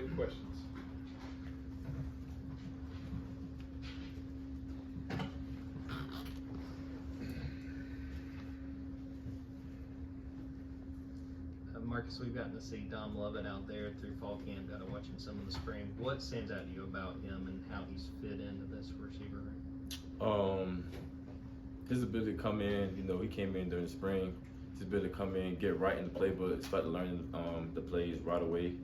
have questions? Marcus, we've gotten to see Dom Lovett out there through fall camp, got to watch him some in the spring. What stands out to you about him and how he's fit into this receiver room? His ability to come in, he came in during the spring. His ability to come in, get right in the playbook, start learning the plays right away.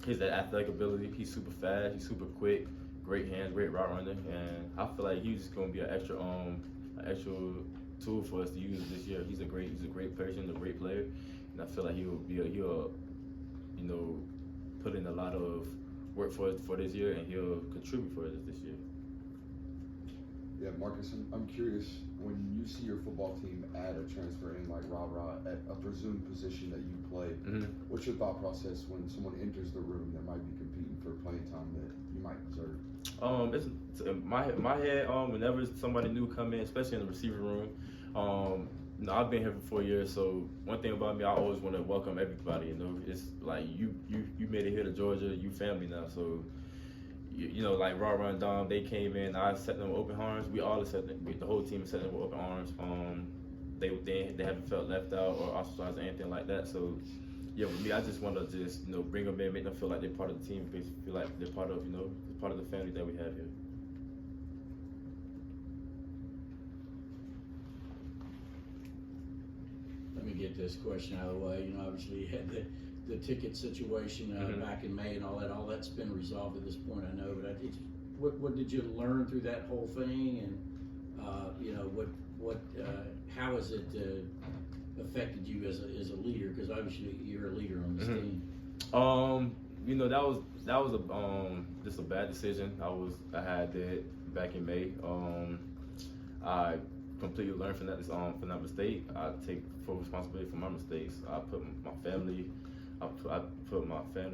His athletic ability, he's super fast, he's super quick, great hands, great route runner, and I feel like he's just gonna be an extra tool for us to use this year. He's a great person, a great player, and I feel like he'll put in a lot of work for us for this year, and he'll contribute for us this year. Yeah, Marcus, I'm curious, when you see your football team add a transfer in like Ra at a presumed position that you play, what's your thought process when someone enters the room that might be competing for playing time that you might deserve? It's in my head, whenever somebody new come in, especially in the receiver room, I've been here for 4 years, so one thing about me, I always want to welcome everybody. It's like you made it here to Georgia, you family now, so. Like Ra and Dom, they came in. I set them with open arms. We all set them. The whole team set them with open arms. They haven't felt left out or ostracized or anything like that. So, yeah, with me, I just want to bring them in, make them feel like they're part of the team, feel like they're part of part of the family that we have here. Let me get this question out of the way. Obviously you had the ticket situation back in May and all that's been resolved at this point, I know, but what did you learn through that whole thing, and how has it affected you as a leader, because obviously you're a leader on this team? That was just a bad decision I had that back in May. I completely learned from that mistake. I take full responsibility for my mistakes. I put my family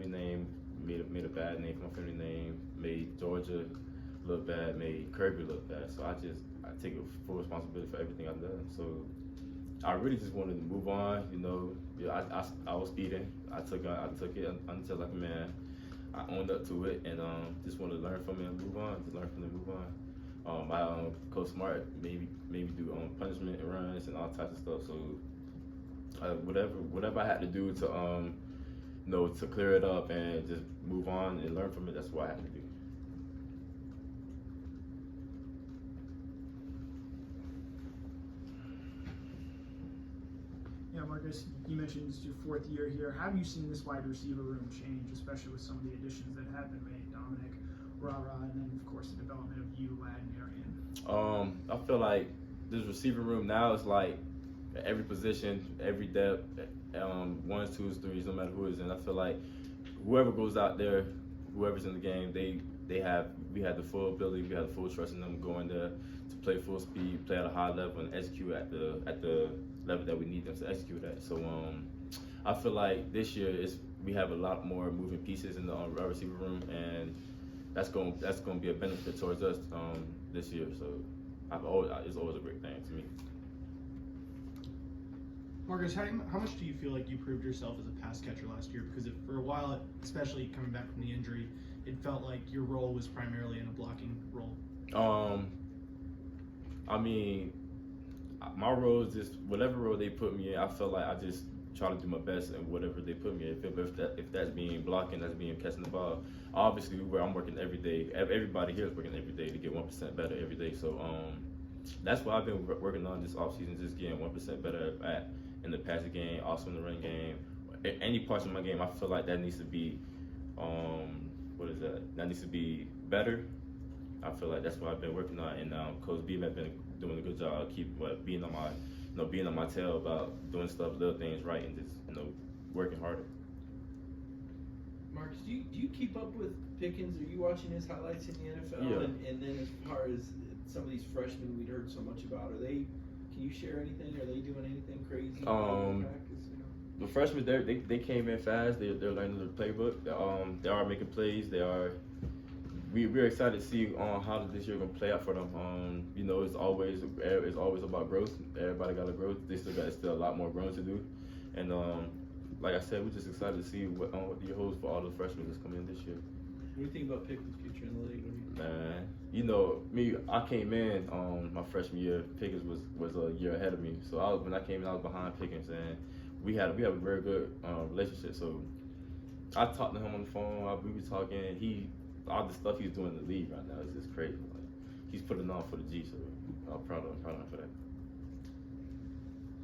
name, made a bad name for my family name, made Georgia look bad, made Kirby look bad. So I take full responsibility for everything I've done. So I really just wanted to move on. I was speeding. I took it until like a man. I owned up to it, and just wanted to learn from it and move on. Just learn from it and move on. My Coach Smart maybe do punishment and runs and all types of stuff. So whatever I had to do to to clear it up and just move on and learn from it, that's what I had to do. Yeah, Marcus, you mentioned it's your 4th year here. How have you seen this wide receiver room change, especially with some of the additions that have been made, Dominic, Ra, and then of course the development of you, Lad, and Arian? I feel like this receiver room now is like every position, every depth, ones, twos, threes, no matter who is in. I feel like whoever goes out there, whoever's in the game, we had the full ability, we had the full trust in them going there to play full speed, play at a high level, and execute at the level that we need them to execute at. So I feel like this year we have a lot more moving pieces in the receiver room, and that's going to be a benefit towards us this year. So it's always a great thing to me. Marcus, how much do you feel like you proved yourself as a pass catcher last year? Because for a while, especially coming back from the injury, it felt like your role was primarily in a blocking role. I mean, my role is just whatever role they put me in. I feel like I just try to do my best in whatever they put me in. If that's being blocking, that's being catching the ball. Obviously, I'm working every day. Everybody here is working every day to get 1% better every day. So that's what I've been working on this offseason, just getting 1% better in the passing game, also in the running game. Any parts of my game, I feel like that needs to be, that needs to be better. I feel like that's what I've been working on, and Coach B has been doing a good job of being on my tail about doing stuff, little things right, and just working harder. Marcus, do you keep up with Pickens? Are you watching his highlights in the NFL? Yeah. And then as far as some of these freshmen we'd heard so much about, can you share anything? Are they doing anything crazy in practice? The freshmen, they came in fast. They're learning the playbook. They are making plays. We're excited to see how this year gonna play out for them. It's always about growth. Everybody got to grow. They still got a lot more growing to do, and like I said, we're just excited to see what the year holds for all the freshmen that's coming in this year. What do you think about Pickett's future in the league? Man, you know me. I came in my freshman year. Pickens was a year ahead of me. So when I came in, I was behind Pickens, and we have a very good relationship. So I talked to him on the phone. We were talking. All the stuff he's doing in the league right now is just crazy. Like, he's putting on for the G. So I'm proud of him for that.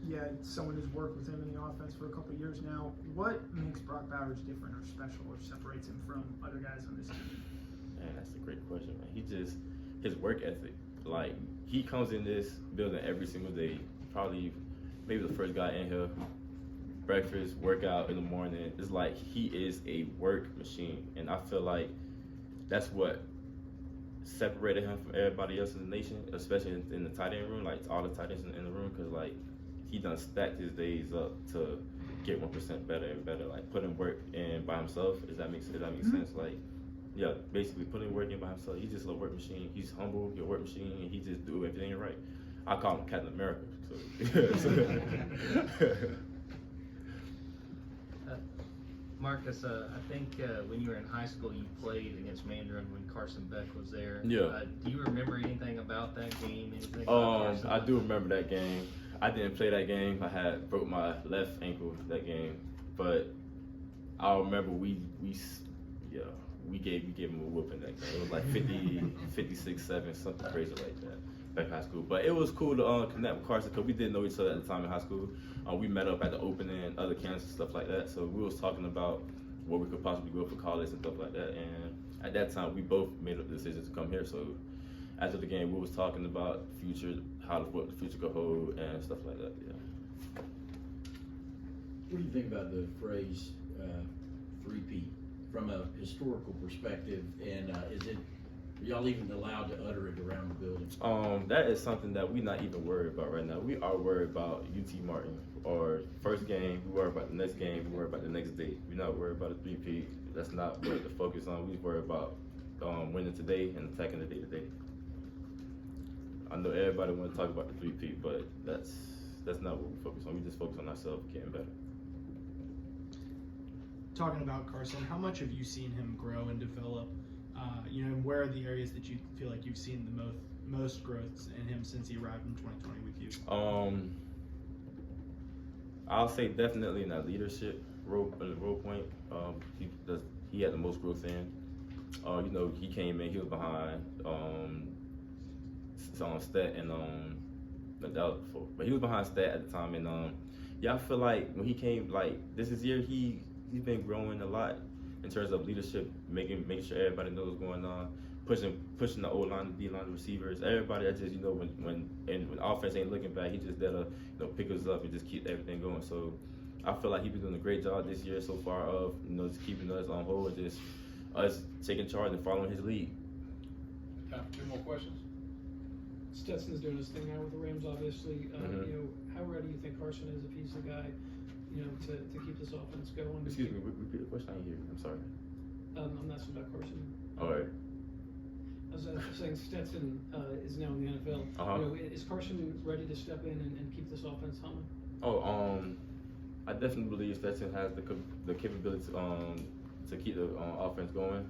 Yeah, someone who's worked with him in the offense for a couple of years now. What makes Brock Bowers different or special or separates him from other guys on this team? Man, that's a great question, man. His work ethic. Like, he comes in this building every single day. Probably maybe the first guy in here. Breakfast, workout in the morning. It's like he is a work machine. And I feel like that's what separated him from everybody else in the nation, especially in the tight end room, like all the tight ends in the room, because like he done stacked his days up to get 1% better and better, like putting work in by himself. Does that make sense? Like, yeah, basically putting work in by himself. He's just a work machine. He's humble, he's a work machine, and he just do everything right. I call him Captain America. So. Marcus, I think when you were in high school, you played against Mandarin when Carson Beck was there. Yeah. Do you remember anything about that game? Anything about Carson? I do remember that game. I didn't play that game. I had broke my left ankle that game, but I remember we gave him a whooping that game. It was like 50, 56-7, something crazy like that. Back in high school, but it was cool to connect with Carson because we didn't know each other at the time in high school. We met up at the opening and other camps and stuff like that. So we was talking about where we could possibly go for college and stuff like that. And at that time, we both made up the decision to come here. So after the game, we was talking about future, what the future could hold and stuff like that. Yeah. What do you think about the phrase three-peat from a historical perspective? And are y'all even allowed to utter it around the building? That is something that we're not even worried about right now. We are worried about UT Martin. Or first game, we worry about the next game, we worry about the next date. We're not worried about a three-peat. That's not what to focus on. We worry about winning today and attacking the day to day. I know everybody want to talk about the three-peat, but that's not what we focus on. We just focus on ourselves getting better. Talking about Carson, how much have you seen him grow and develop? And where are the areas that you feel like you've seen the most growth in him since he arrived in 2020 with you? I'll say definitely in that leadership role point. He had the most growth in. He came in, he was behind Stat and Nadal before, but he was behind Stat at the time. And I feel like when he came, like this year, he's been growing a lot in terms of leadership, making sure everybody knows what's going on, pushing the O-line, the D-line, the receivers, everybody that just, when offense ain't looking back, he just there to, pick us up and just keep everything going. So I feel like he's been doing a great job this year so far of, just keeping us on hold and just us taking charge and following his lead. Time for 2 more questions. Stetson's doing his thing now with the Rams, obviously. How ready do you think Carson is if he's the guy, to keep this offense going? Excuse me, repeat the question. I didn't hear you. I'm sorry. I'm asking about Carson. All right. I was saying Stetson is now in the NFL. Uh-huh. Is Carson ready to step in and keep this offense humming? I definitely believe Stetson has the capability to keep the offense going.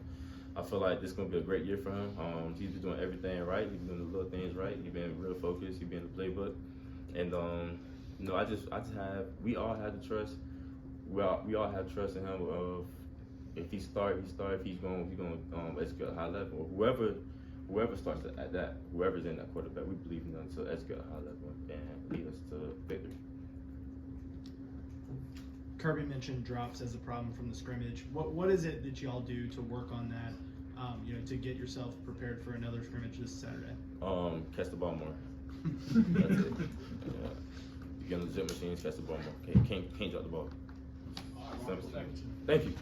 I feel like this is going to be a great year for him. He's been doing everything right. He's been doing the little things right. He's been real focused. He's been in the playbook. And, we all have the trust. We all have trust in him of if he start, he start. If he's going to execute at a high level. Or whoever starts at that, whoever's in that quarterback, we believe in them to execute at a high level and lead us to victory. Kirby mentioned drops as a problem from the scrimmage. What is it that y'all do to work on that? To get yourself prepared for another scrimmage this Saturday? Catch the ball more. That's it. Yeah. You get on the jet machines, catch the ball more. Can't drop the ball. Thank you.